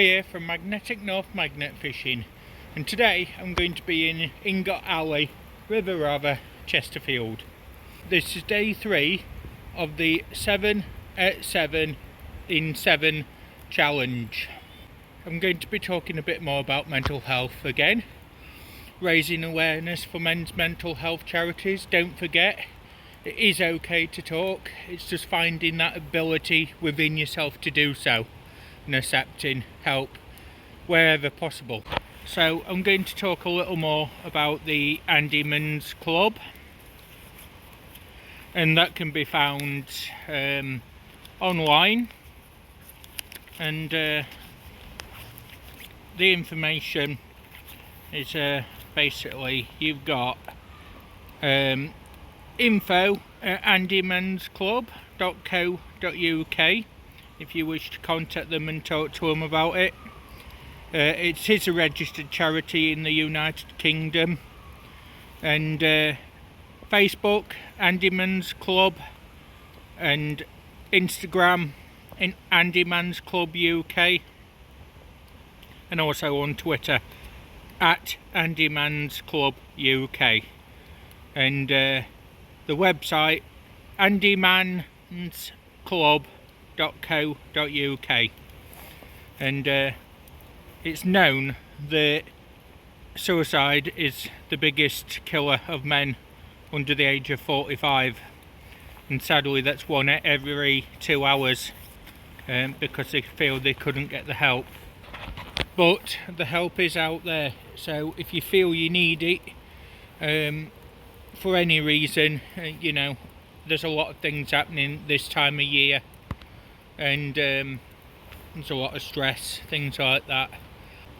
here from Magnetic North Magnet Fishing, and today I'm going to be in Ingot Alley, River Rather, Chesterfield. This is day 3 of the 7 at 7 in 7 challenge. I'm going to be talking a bit more about mental health again, raising awareness for men's mental health charities. Don't forget, it is okay to talk, it's just finding that ability within yourself to do so and accepting help wherever possible. So I'm going to talk a little more about the Men's Club, and that can be found online, and the information is basically you've got info at andymensclub.co.uk if you wish to contact them and talk to them about it. It is a registered charity in the United Kingdom, and Facebook Andy Men's Club, and Instagram in Andy Men's Club UK, and also on Twitter at Andy Men's Club UK, and the website andymensclub.co.uk. And it's known that suicide is the biggest killer of men under the age of 45, and sadly that's one every 2 hours, because they feel they couldn't get the help. But the help is out there, so if you feel you need it for any reason, you know, there's a lot of things happening this time of year, and there's a lot of stress, things like that.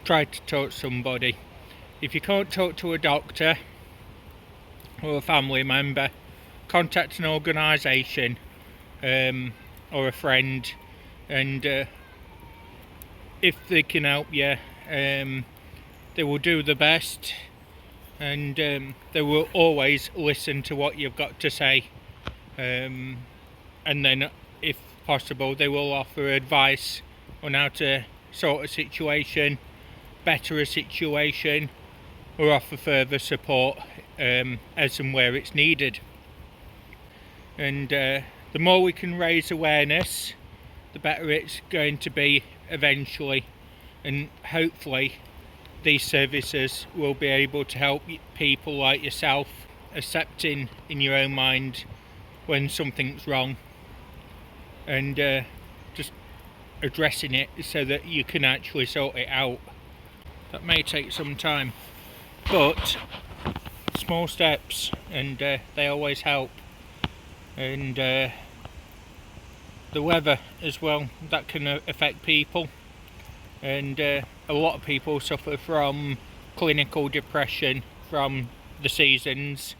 Try to talk to somebody. If you can't talk to a doctor or a family member, contact an organisation or a friend, and if they can help you, they will do the best, and they will always listen to what you've got to say, and then if possible they will offer advice on how to sort a situation, better a situation, or offer further support as and where it's needed. And the more we can raise awareness, the better it's going to be eventually, and hopefully these services will be able to help people like yourself accepting in your own mind when something's wrong, and just addressing it so that you can actually sort it out. That may take some time, but small steps, and they always help. And the weather as well, that can affect people, and a lot of people suffer from clinical depression from the seasons,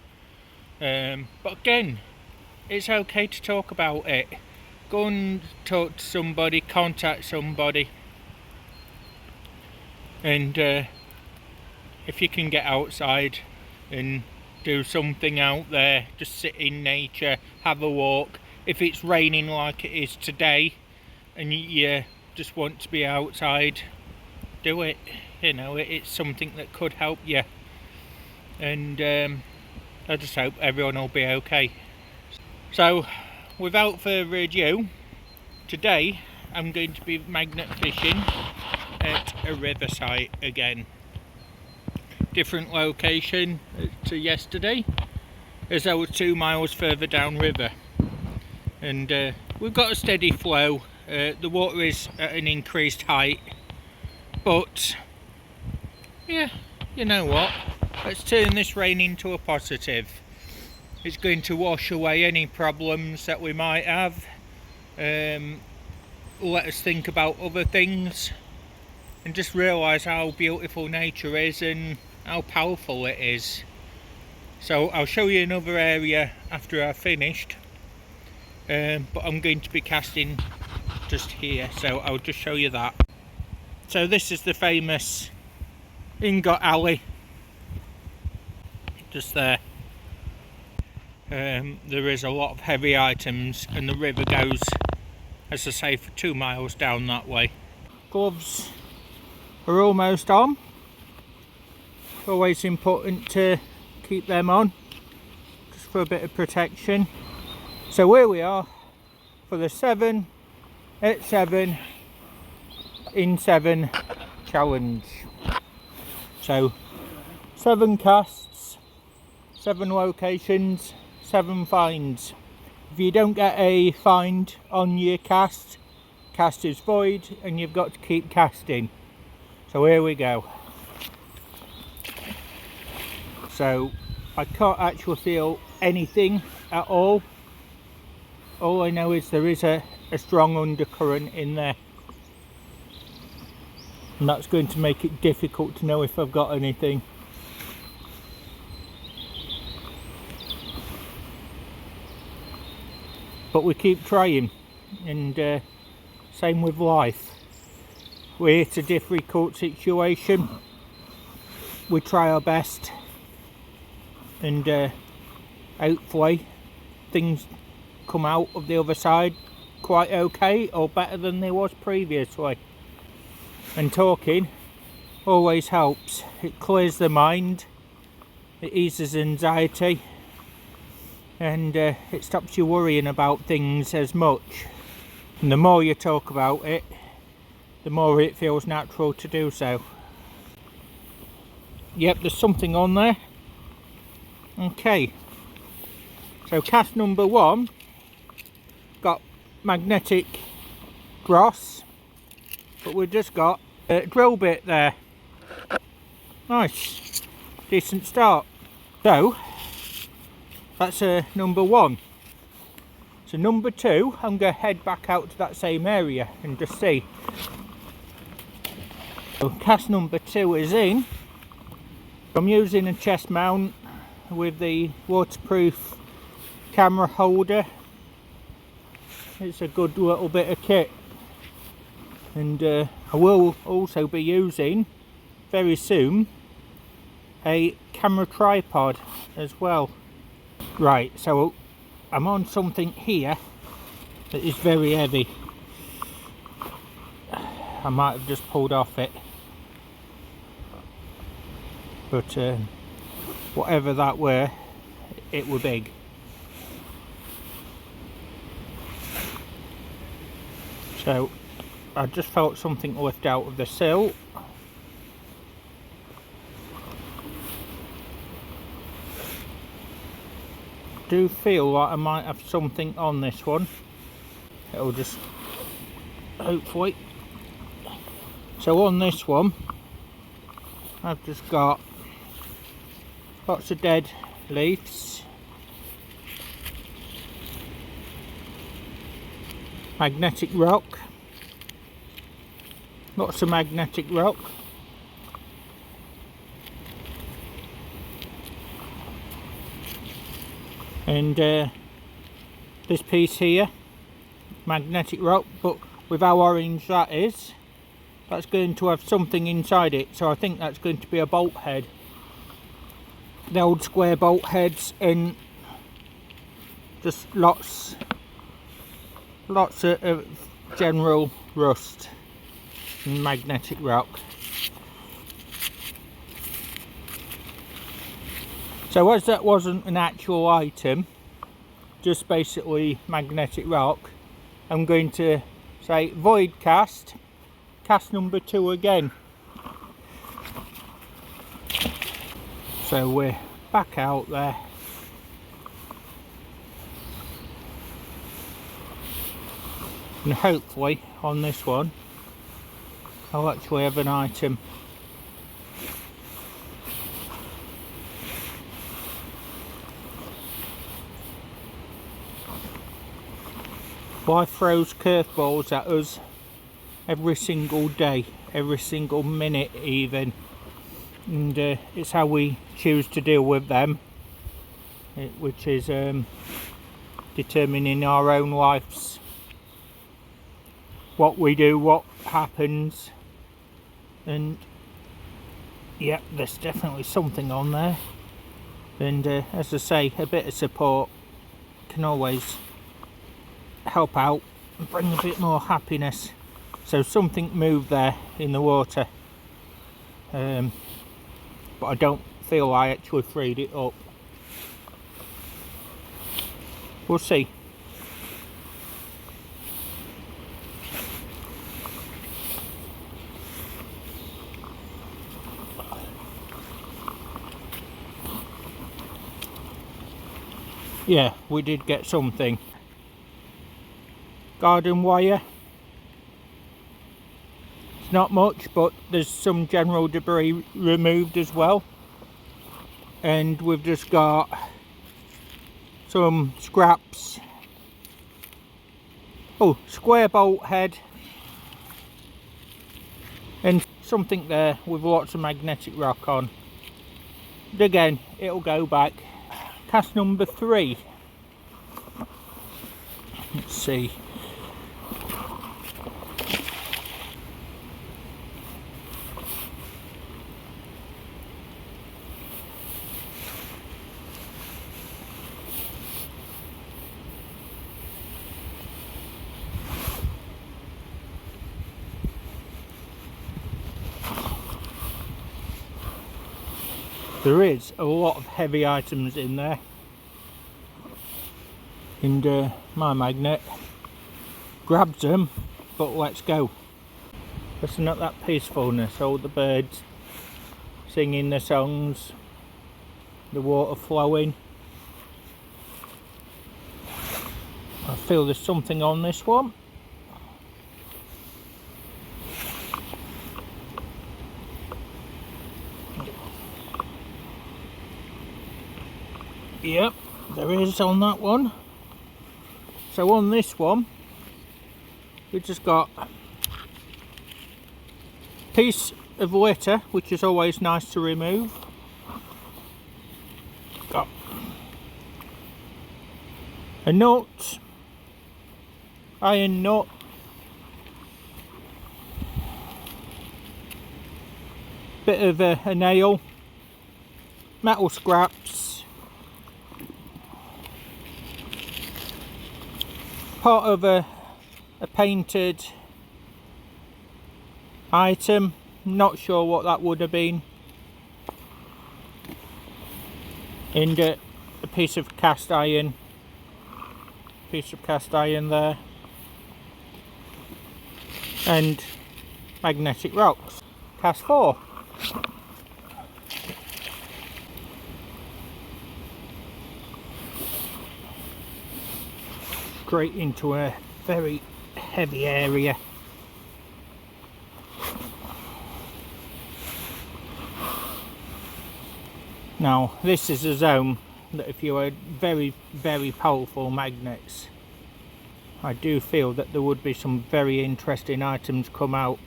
but again, it's okay to talk about it. Go and talk to somebody, contact somebody, and if you can get outside and do something out there, just sit in nature, have a walk. If it's raining like it is today and you just want to be outside, do it. You know, it's something that could help you, and I just hope everyone will be okay. So without further ado, today I'm going to be magnet fishing at a river site again. Different location to yesterday, as I was 2 miles further downriver, and we've got a steady flow. The water is at an increased height, but yeah, you know what, let's turn this rain into a positive. It's going to wash away any problems that we might have, let us think about other things, and just realise how beautiful nature is and how powerful it is. So I'll show you another area after I've finished, but I'm going to be casting just here, so I'll just show you that. So this is the famous Ingot Alley, just there. There is a lot of heavy items, and the river goes, as I say, for 2 miles down that way. Gloves, are almost on. Always important to keep them on, just for a bit of protection. So here we are for the 7 at 7 in 7 challenge. So 7 casts, 7 locations, 7 finds. If you don't get a find on your cast is void and you've got to keep casting. So here we go. So I can't actually feel anything at all. All I know is there is a strong undercurrent in there, and that's going to make it difficult to know if I've got anything. But we keep trying, and same with life. It's a difficult situation. We try our best, and hopefully things come out of the other side quite okay, or better than they was previously. And talking always helps. It clears the mind, it eases anxiety, and it stops you worrying about things as much. And the more you talk about it, the more it feels natural to do so. Yep, there's something on there. Okay, so cast number 1 got magnetic dross, but we've just got a drill bit there. Nice, decent start. So that's number 1. So number 2, I'm going to head back out to that same area and just see. So cast number 2 is in. I'm using a chest mount with the waterproof camera holder. It's a good little bit of kit, and I will also be using very soon a camera tripod as well. Right, so I'm on something here that is very heavy. I might have just pulled off it, but whatever that were, it were big. So I just felt something lift out of the sill. Do feel like I might have something on this one. It'll just, hopefully. So on this one, I've just got lots of dead leaves, magnetic rock, lots of magnetic rock, and this piece here, magnetic rock, but with how orange that is, that's going to have something inside it, so I think that's going to be a bolt head. The old square bolt heads, and just lots of general rust and magnetic rock. So as that wasn't an actual item, just basically magnetic rock, I'm going to say void cast number 2 again. So we're back out there. And hopefully on this one I'll actually have an item. Life throws curveballs at us every single day, every single minute even, and it's how we choose to deal with them, which is determining our own lives, what we do, what happens. And yeah, there's definitely something on there, and as I say, a bit of support can always help out and bring a bit more happiness. So something moved there in the water. but I don't feel I actually freed it up. We'll see. Yeah, we did get something. Garden wire. It's not much, but there's some general debris removed as well. And we've just got some scraps. Oh, square bolt head. And something there with lots of magnetic rock on. But again, it'll go back. Cast number 3. Let's see. There is a lot of heavy items in there, and my magnet grabs them, but let's go. Listen at that peacefulness, all the birds singing their songs, the water flowing. I feel there's something on this one. Yep, there is on that one. So on this one, we just got a piece of litter, which is always nice to remove. Got a nut, iron nut, bit of a nail, metal scraps, part of a painted item, not sure what that would have been, and a piece of cast iron, there, and magnetic rocks. Cast 4. Straight into a very heavy area. Now this is a zone that if you had very, very powerful magnets, I do feel that there would be some very interesting items come out.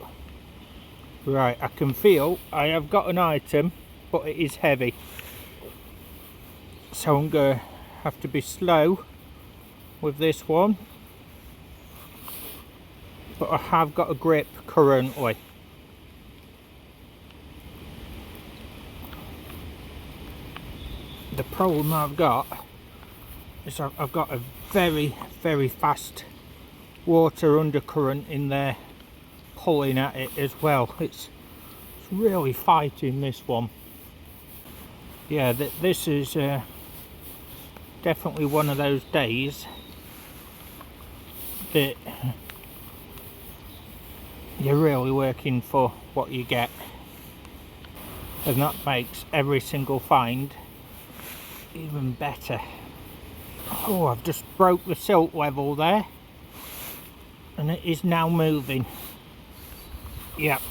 Right, I can feel I have got an item, but it is heavy, so I'm going to have to be slow with this one, but I have got a grip currently. The problem I've got is I've got a very, very fast water undercurrent in there pulling at it as well. It's really fighting this one. Yeah, this is definitely one of those days that you're really working for what you get, and that makes every single find even better. Oh, I've just broke the silt level there, and it is now moving. Yep.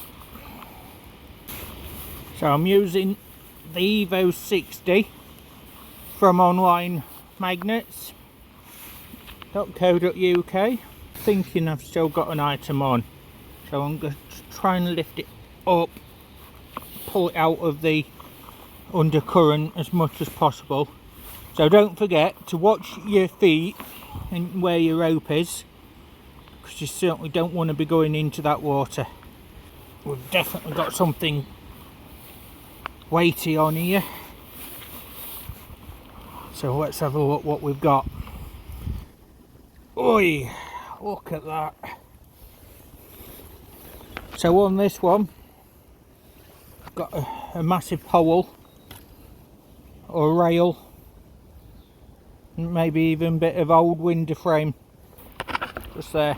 So I'm using the Evo 60 from Online Magnets.co.uk. Thinking I've still got an item on, so I'm going to try and lift it up, pull it out of the undercurrent as much as possible. So don't forget to watch your feet and where your rope is, because you certainly don't want to be going into that water. We've definitely got something weighty on here, so let's have a look what we've got. Oi, look at that. So on this one, got a massive pole or rail, maybe even a bit of old window frame just there.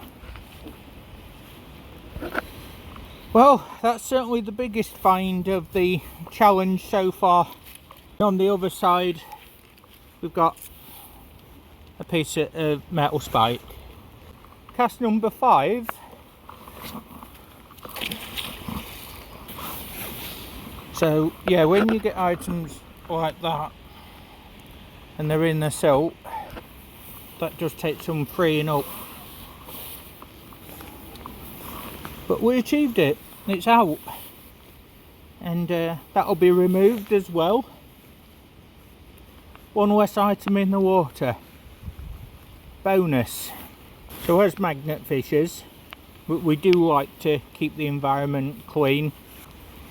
Well, that's certainly the biggest find of the challenge so far. On the other side we've got a piece of metal spike. Cast number 5. So yeah, when you get items like that and they're in the silt, that does take some freeing up. But we achieved it, it's out, and that'll be removed as well. One less item in the water. Bonus. So as magnet fishers, we do like to keep the environment clean,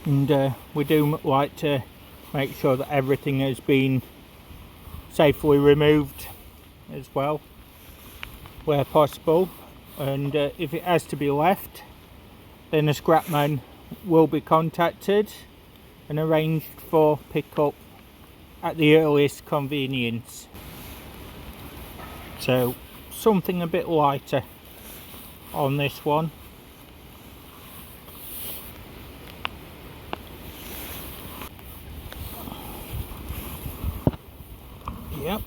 and we do like to make sure that everything has been safely removed as well where possible, and if it has to be left, then a scrapman will be contacted and arranged for pickup at the earliest convenience. So something a bit lighter on this one. Yep.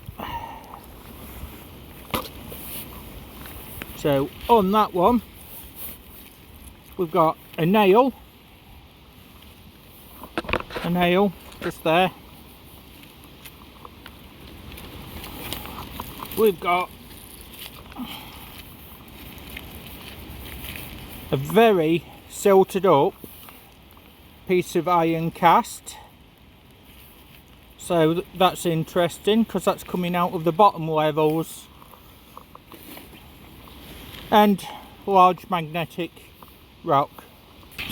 So on that one we've got a nail just there. We've got a very silted up piece of iron cast, so that's interesting because that's coming out of the bottom levels, and large magnetic rock.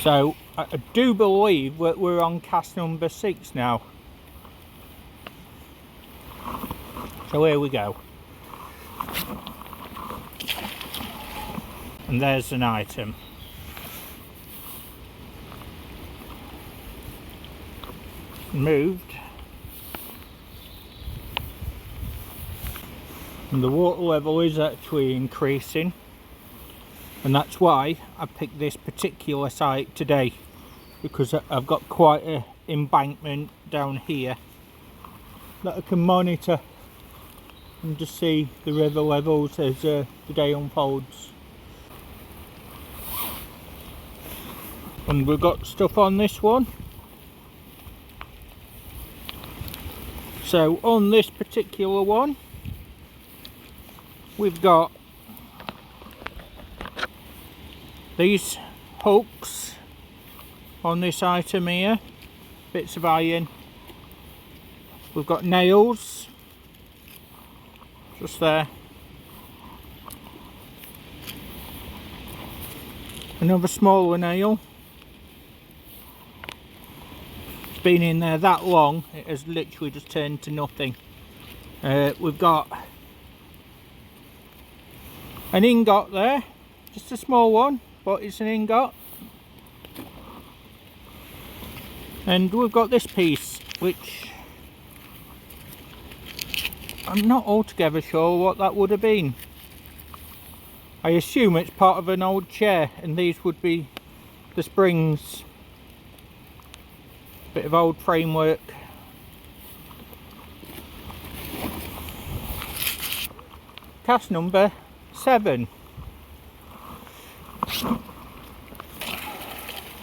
So I do believe we're on cast number 6 now. So here we go. And there's an item. Moved. And the water level is actually increasing. And that's why I picked this particular site today, because I've got quite an embankment down here that I can monitor and just see the river levels as the day unfolds. And we've got stuff on this one. So on this particular one we've got these hooks on this item here, bits of iron. We've got nails just there, another smaller nail. It's been in there that long, it has literally just turned to nothing. We've got an ingot there, just a small one, but it's an ingot. And we've got this piece, which I'm not altogether sure what that would have been. I assume it's part of an old chair, and these would be the springs. Bit of old framework. Cast number 7.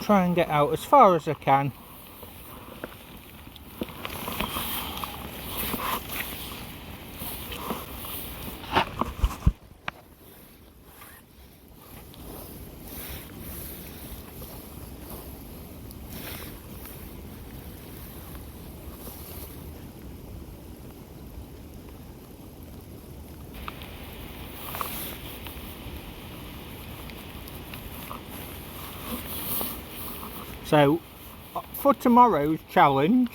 Try and get out as far as I can. So for tomorrow's challenge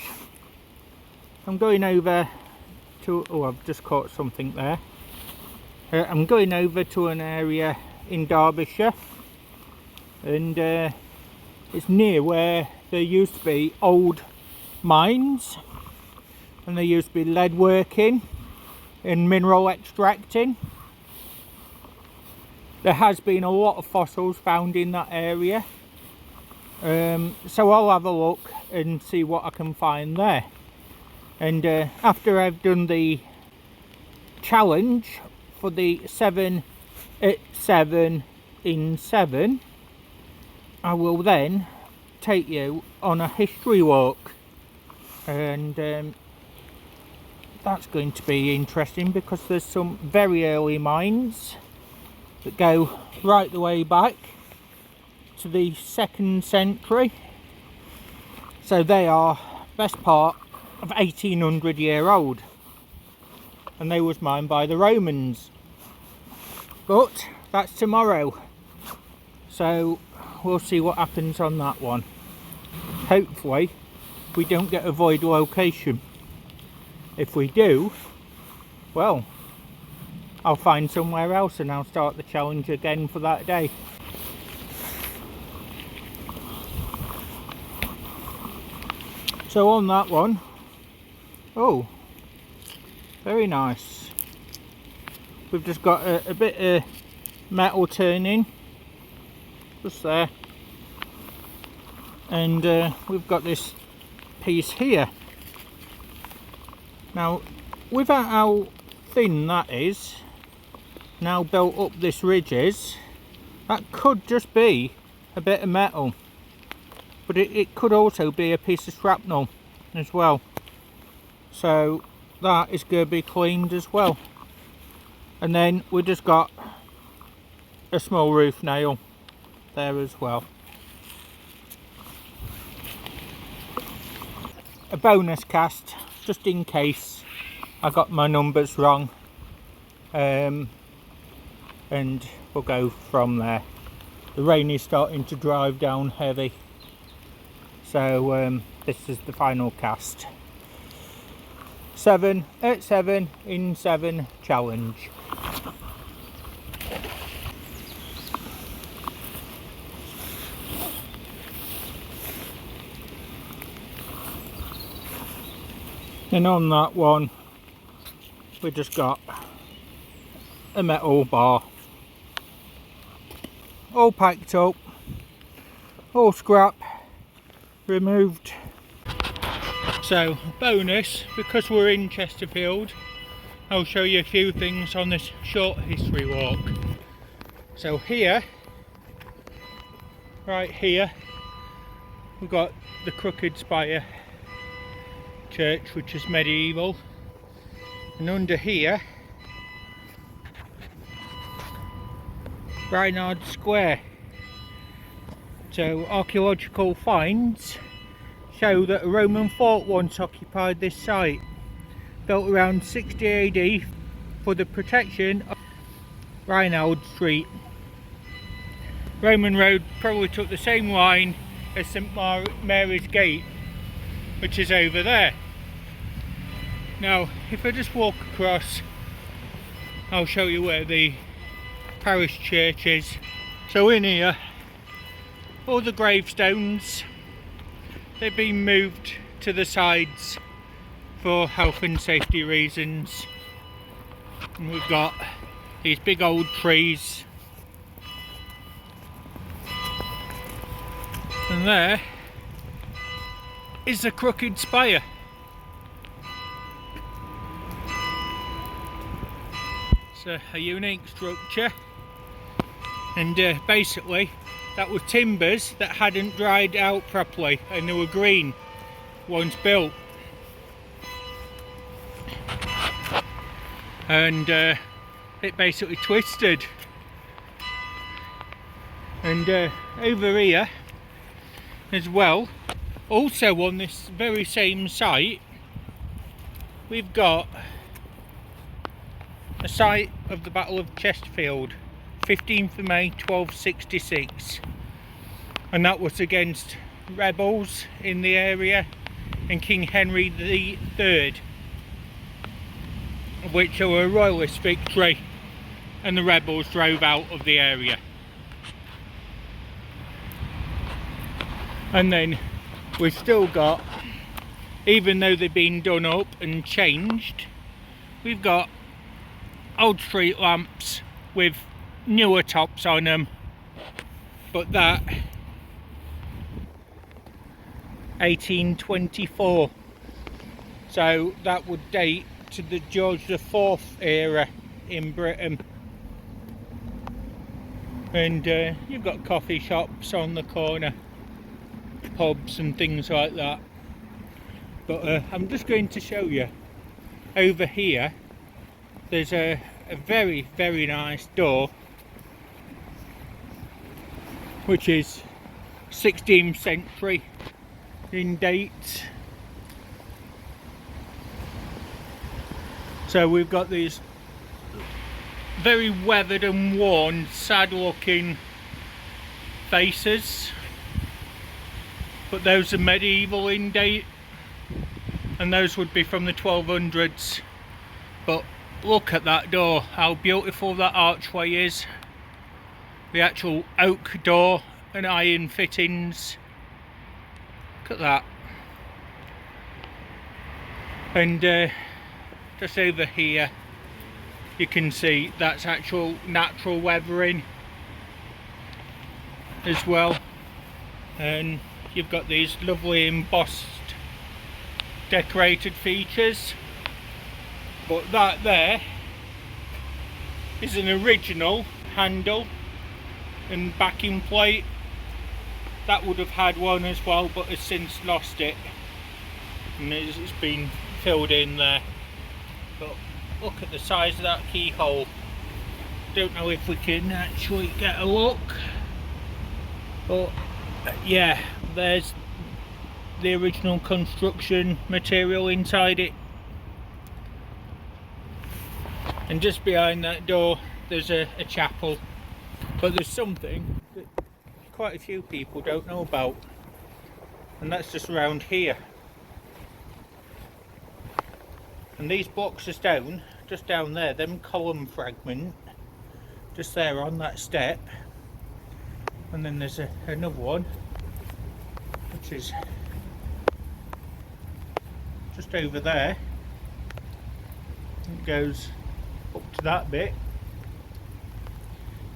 I'm going over to, oh, I've just caught something there. I'm going over to an area in Derbyshire, and it's near where there used to be old mines, and there used to be lead working and mineral extracting. There has been a lot of fossils found in that area, so I'll have a look and see what I can find there. And after I've done the challenge for the 7 at 7 in 7, I will then take you on a history walk, and that's going to be interesting because there's some very early mines that go right the way back to the 2nd century, so they are best part of 1800 year old, and they was mined by the Romans. But that's tomorrow, so we'll see what happens on that one. Hopefully we don't get a void location. If we do, well, I'll find somewhere else and I'll start the challenge again for that day. So on that one, oh, very nice. We've just got a bit of metal turning just there, and we've got this piece here. Now, without how thin that is, now built up this ridge is, that could just be a bit of metal, but it could also be a piece of shrapnel as well. So that is going to be cleaned as well. And then we just got a small roof nail there as well. A bonus cast just in case I got my numbers wrong, and we'll go from there. The rain is starting to drive down heavy, so this is the final cast. 7 at 7 in 7 challenge. And on that one, we just got a metal bar, all packed up, all scrap removed. So bonus, because we're in Chesterfield, I'll show you a few things on this short history walk. So here, right here, we've got the Crooked Spire church, which is medieval, and under here, Reinhard Square. So archaeological finds show that a Roman fort once occupied this site, built around 60 AD for the protection of Reinhard Street. Roman Road probably took the same line as St Mary's Gate, which is over there. Now if I just walk across, I'll show you where the parish church is. So in here, all the gravestones, they've been moved to the sides for health and safety reasons. And we've got these big old trees, and there is the Crooked Spire. It's a unique structure, and basically that was timbers that hadn't dried out properly and they were green once built, and it basically twisted. And over here as well, also on this very same site, we've got a site of the Battle of Chesterfield, 15th of May 1266, and that was against rebels in the area and King Henry III, which were a royalist victory, and the rebels drove out of the area. And then we've still got, even though they've been done up and changed, we've got old street lamps with newer tops on them, but that 1824, so that would date to the George IV era in Britain. And you've got coffee shops on the corner, pubs and things like that. But I'm just going to show you over here. There's a very, very nice door, which is 16th century in date. So we've got these very weathered and worn, sad looking faces, but those are medieval in date, and those would be from the 1200s. But look at that door, how beautiful that archway is. The actual oak door and iron fittings. Look at that. And just over here you can see that's actual natural weathering as well, and you've got these lovely embossed decorated features. But that there is an original handle and backing plate. That would have had one as well, but has since lost it, and it's been filled in there. But look at the size of that keyhole. Don't know if we can actually get a look, but yeah, there's the original construction material inside it. And just behind that door there's a chapel. But there's something that quite a few people don't know about, and that's just around here. And these blocks of stone just down there, them column fragment just there on that step, and then there's another one which is just over there. It goes up to that bit.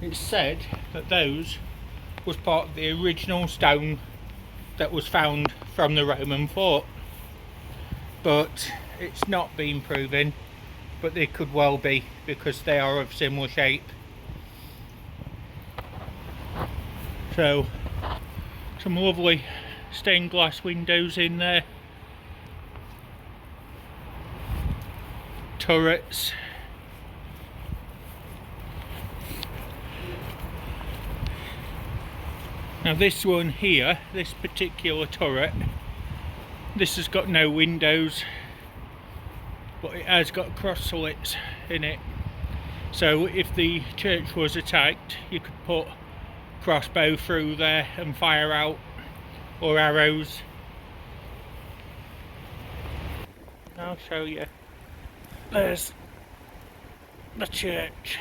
It's said that those was part of the original stone that was found from the Roman fort, but it's not been proven, but they could well be, because they are of similar shape. So some lovely stained glass windows in there, turrets. Now this one here, this particular turret, this has got no windows, but it has got cross slits in it. So if the church was attacked, you could put crossbow through there and fire out, or arrows. I'll show you. There's the church.